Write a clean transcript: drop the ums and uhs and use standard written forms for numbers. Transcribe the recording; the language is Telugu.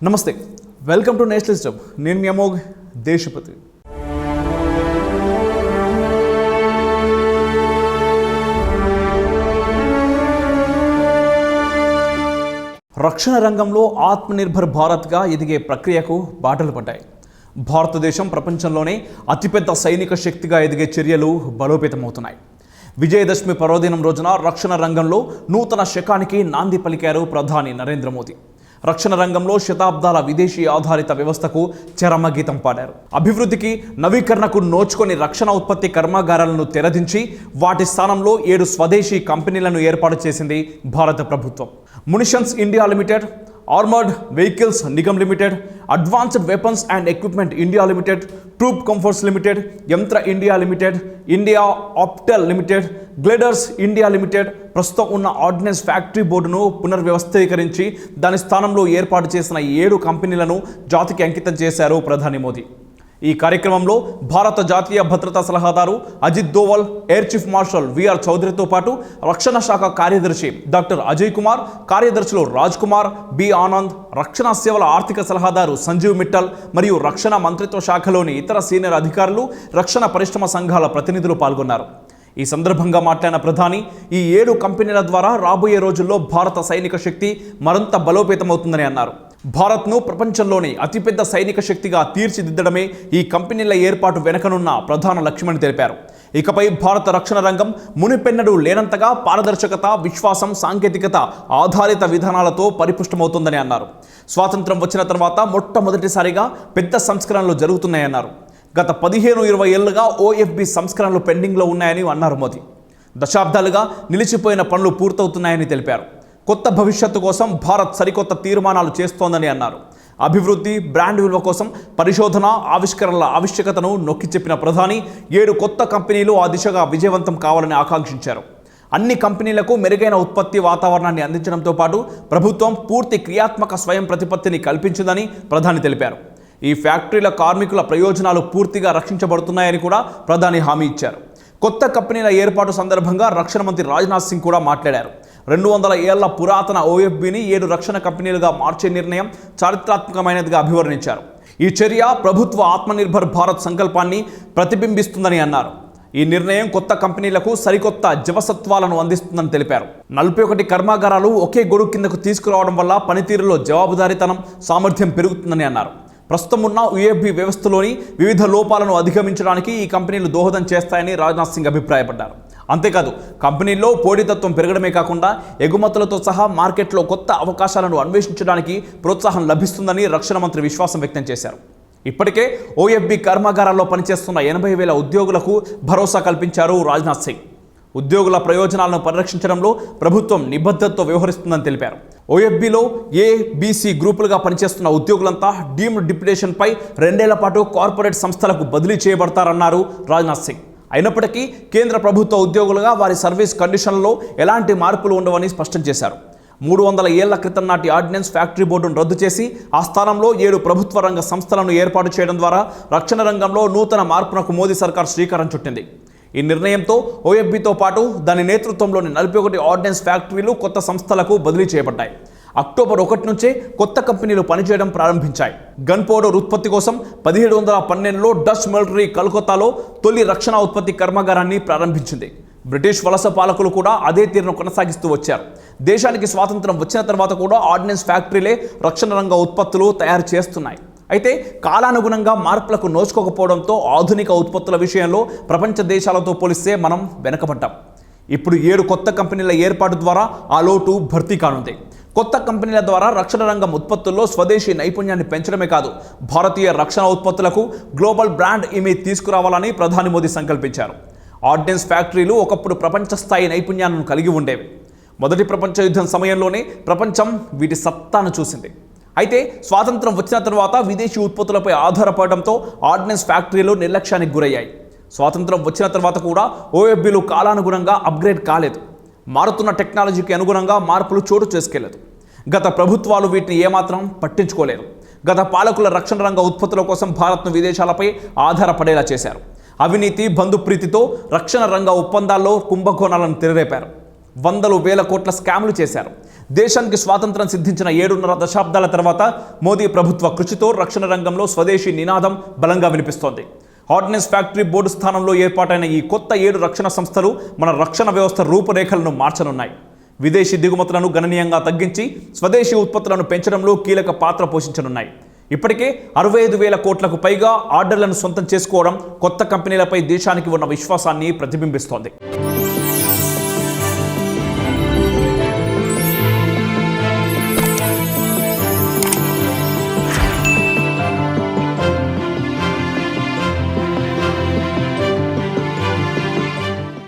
నమస్తే, వెల్కమ్ టు నేషనలిజం. నేను మీ అమోఘ్ దేశపతి. రక్షణ రంగంలో ఆత్మనిర్భర్ భారత్గా ఎదిగే ప్రక్రియకు బాటలు పడ్డాయి. భారతదేశం ప్రపంచంలోనే అతిపెద్ద సైనిక శక్తిగా ఎదిగే చర్యలు బలోపేతమవుతున్నాయి. విజయదశమి పర్వదినం రోజున రక్షణ రంగంలో నూతన శకానికి నాంది పలికారు ప్రధాని నరేంద్ర మోదీ. రక్షణ రంగంలో శతాబ్దాల విదేశీ ఆధారిత వ్యవస్థకు చరమగీతం పాడారు. అభివృద్ధికి, నవీకరణకు నోచుకొని రక్షణ ఉత్పత్తి కర్మాగారాలను తెరదించి వాటి స్థానంలో 7 స్వదేశీ కంపెనీలను ఏర్పాటు చేసింది భారత ప్రభుత్వం. Munitions India limited, armoured vehicles Nigam limited, advanced weapons and equipment India limited, troop comforts limited, Yantra India limited, India Optel limited, gliders India limited ప్రస్తుతం ఉన్న ఆర్డినెన్స్ ఫ్యాక్టరీ బోర్డును పునర్వ్యవస్థీకరించి దాని స్థానంలో ఏర్పాటు చేసిన 7 కంపెనీలను జాతికి అంకితం చేశారు ప్రధాని మోదీ. ఈ కార్యక్రమంలో భారత జాతీయ భద్రతా సలహాదారు Ajit Doval, air chief marshal VR చౌదరితో పాటు రక్షణ శాఖ కార్యదర్శి డాక్టర్ అజయ్ కుమార్, కార్యదర్శులు రాజ్ కుమార్, బి ఆనంద్, రక్షణ సేవల ఆర్థిక సలహాదారు సంజీవ్ మిట్టల్ మరియు రక్షణ మంత్రిత్వ శాఖలోని ఇతర సీనియర్ అధికారులు, రక్షణ పరిశ్రమ సంఘాల ప్రతినిధులు పాల్గొన్నారు. ఈ సందర్భంగా మాట్లాడిన ప్రధాని, ఈ 7 కంపెనీల ద్వారా రాబోయే రోజుల్లో భారత సైనిక శక్తి మరింత బలోపేతమవుతుందని అన్నారు. భారత్ను ప్రపంచంలోని అతిపెద్ద సైనిక శక్తిగా తీర్చిదిద్దడమే ఈ కంపెనీల ఏర్పాటు వెనుకనున్న ప్రధాన లక్ష్యమని తెలిపారు. ఇకపై భారత రక్షణ రంగం మునిపెన్నడూ లేనంతగా పారదర్శకత, విశ్వాసం, సాంకేతికత ఆధారిత విధానాలతో పరిపుష్టమవుతుందని అన్నారు. స్వాతంత్రం వచ్చిన తర్వాత మొట్టమొదటిసారిగా పెద్ద సంస్కరణలు జరుగుతున్నాయన్నారు. గత 15-20 ఏళ్లుగా ఓఎఫ్బి సంస్కరణలు పెండింగ్లో ఉన్నాయని అన్నారు మోదీ. దశాబ్దాలుగా నిలిచిపోయిన పనులు పూర్తవుతున్నాయని తెలిపారు. కొత్త భవిష్యత్తు కోసం భారత్ సరికొత్త తీర్మానాలు చేస్తోందని అన్నారు. అభివృద్ధి, బ్రాండ్ విలువ కోసం పరిశోధన, ఆవిష్కరణల ఆవశ్యకతను నొక్కి చెప్పిన ప్రధాని 7 కొత్త కంపెనీలు ఆ దిశగా విజయవంతం కావాలని ఆకాంక్షించారు. అన్ని కంపెనీలకు మెరుగైన ఉత్పత్తి వాతావరణాన్ని అందించడంతో పాటు ప్రభుత్వం పూర్తి క్రియాత్మక స్వయం ప్రతిపత్తిని కల్పించిందని ప్రధాని తెలిపారు. ఈ ఫ్యాక్టరీల కార్మికుల ప్రయోజనాలు పూర్తిగా రక్షించబడుతున్నాయని కూడా ప్రధాని హామీ ఇచ్చారు. కొత్త కంపెనీల ఏర్పాటు సందర్భంగా రక్షణ మంత్రి రాజ్నాథ్ సింగ్ కూడా మాట్లాడారు. 200 ఏళ్ల పురాతన ఓఎఫ్బిని 7 రక్షణ కంపెనీలుగా మార్చే నిర్ణయం చారిత్రాత్మకమైనదిగా అభివర్ణించారు. ఈ చర్య ప్రభుత్వ ఆత్మనిర్భర్ భారత్ సంకల్పాన్ని ప్రతిబింబిస్తుందని అన్నారు. ఈ నిర్ణయం కొత్త కంపెనీలకు సరికొత్త జవసత్వాలను అందిస్తుందని తెలిపారు. 41 కర్మాగారాలు ఒకే గొడుగు కిందకు తీసుకురావడం వల్ల పనితీరులో జవాబుదారీతనం, సామర్థ్యం పెరుగుతుందని అన్నారు. ప్రస్తుతం ఉన్న యుఎఫ్బి వ్యవస్థలోని వివిధ లోపాలను అధిగమించడానికి ఈ కంపెనీలు దోహదం చేస్తాయని రాజ్నాథ్ సింగ్ అభిప్రాయపడ్డారు. అంతేకాదు, కంపెనీల్లో పోటీతత్వం పెరగడమే కాకుండా ఎగుమతులతో సహా మార్కెట్లో కొత్త అవకాశాలను అన్వేషించడానికి ప్రోత్సాహం లభిస్తుందని రక్షణ మంత్రి విశ్వాసం వ్యక్తం చేశారు. ఇప్పటికే ఓఎఫ్బి కర్మాగారాల్లో పనిచేస్తున్న 80,000 ఉద్యోగులకు భరోసా కల్పించారు రాజ్నాథ్ సింగ్. ఉద్యోగుల ప్రయోజనాలను పరిరక్షించడంలో ప్రభుత్వం నిబద్ధతతో వ్యవహరిస్తుందని తెలిపారు. ఓఎఫ్బిలో ఏబిసి గ్రూపులుగా పనిచేస్తున్న ఉద్యోగులంతా డీమ్డ్ డిప్యుటేషన్పై 2 ఏళ్ల పాటు కార్పొరేట్ సంస్థలకు బదిలీ చేయబడతారన్నారు రాజ్నాథ్ సింగ్. అయినప్పటికీ కేంద్ర ప్రభుత్వ ఉద్యోగులుగా వారి సర్వీస్ కండిషన్లలో ఎలాంటి మార్పులు ఉండవని స్పష్టం చేశారు. 300 ఏళ్ల క్రితం నాటి ఆర్డినెన్స్ ఫ్యాక్టరీ బోర్డును రద్దు చేసి ఆ స్థానంలో 7 ప్రభుత్వ రంగ సంస్థలను ఏర్పాటు చేయడం ద్వారా రక్షణ రంగంలో నూతన మార్పునకు మోదీ సర్కార్ శ్రీకారం చుట్టింది. ఈ నిర్ణయంతో ఓఎఫ్బితో పాటు దాని నేతృత్వంలోని 41 ఆర్డినెన్స్ ఫ్యాక్టరీలు కొత్త సంస్థలకు బదిలీ చేయబడ్డాయి. అక్టోబర్ 1 నుంచే కొత్త కంపెనీలు పనిచేయడం ప్రారంభించాయి. గన్ పౌడర్ ఉత్పత్తి కోసం 1712లో డచ్ మిలిటరీ కలకత్తాలో తొలి రక్షణ ఉత్పత్తి కర్మాగారాన్ని ప్రారంభించింది. బ్రిటిష్ వలస పాలకులు కూడా అదే తీరును కొనసాగిస్తూ వచ్చారు. దేశానికి స్వాతంత్రం వచ్చిన తర్వాత కూడా ఆర్డినెన్స్ ఫ్యాక్టరీలే రక్షణ రంగ ఉత్పత్తులు తయారు చేస్తున్నాయి. అయితే కాలానుగుణంగా మార్పులకు నోచుకోకపోవడంతో ఆధునిక ఉత్పత్తుల విషయంలో ప్రపంచ దేశాలతో పోలిస్తే మనం వెనకబడ్డాం. ఇప్పుడు 7 కొత్త కంపెనీల ఏర్పాటు ద్వారా ఆ లోటు భర్తీ కానుంది. కొత్త కంపెనీల ద్వారా రక్షణ రంగం ఉత్పత్తుల్లో స్వదేశీ నైపుణ్యాన్ని పెంచడమే కాదు, భారతీయ రక్షణ ఉత్పత్తులకు గ్లోబల్ బ్రాండ్ ఇమేజ్ తీసుకురావాలని ప్రధాని మోదీ సంకల్పించారు. ఆర్డినెన్స్ ఫ్యాక్టరీలు ఒకప్పుడు ప్రపంచ స్థాయి నైపుణ్యాలను కలిగి ఉండేవి. మొదటి ప్రపంచ యుద్ధం సమయంలోనే ప్రపంచం వీటి సత్తాను చూసింది. అయితే స్వాతంత్రం వచ్చిన తర్వాత విదేశీ ఉత్పత్తులపై ఆధారపడడంతో ఆర్డినెన్స్ ఫ్యాక్టరీలు నిర్లక్ష్యానికి గురయ్యాయి. స్వాతంత్రం వచ్చిన తర్వాత కూడా ఓఎఫ్బిలు కాలానుగుణంగా అప్గ్రేడ్ కాలేదు. మారుతున్న టెక్నాలజీకి అనుగుణంగా మార్పులు చోటు చేసుకెళ్లేదు. గత ప్రభుత్వాలు వీటిని ఏమాత్రం పట్టించుకోలేదు. గత పాలకుల రక్షణ రంగ ఉత్పత్తుల కోసం భారత్ను విదేశాలపై ఆధారపడేలా చేశారు. అవినీతి, బంధుప్రీతితో రక్షణ రంగ ఒప్పందాల్లో కుంభకోణాలను తెరరేపారు. వందలు వేల కోట్ల స్కామ్లు చేశారు. దేశానికి స్వాతంత్రం సిద్ధించిన 7.5 దశాబ్దాల తర్వాత మోదీ ప్రభుత్వ కృషితో రక్షణ రంగంలో స్వదేశీ నినాదం బలంగా వినిపిస్తోంది. ఆర్డినెన్స్ ఫ్యాక్టరీ బోర్డు స్థానంలో ఏర్పాటైన ఈ కొత్త 7 రక్షణ సంస్థలు మన రక్షణ వ్యవస్థ రూపురేఖలను మార్చనున్నాయి. విదేశీ దిగుమతులను గణనీయంగా తగ్గించి స్వదేశీ ఉత్పత్తులను పెంచడంలో కీలక పాత్ర పోషించనున్నాయి. ఇప్పటికే 65,000 కోట్లకు పైగా ఆర్డర్లను సొంతం చేసుకోవడం కొత్త కంపెనీలపై దేశానికి ఉన్న విశ్వాసాన్ని ప్రతిబింబిస్తోంది.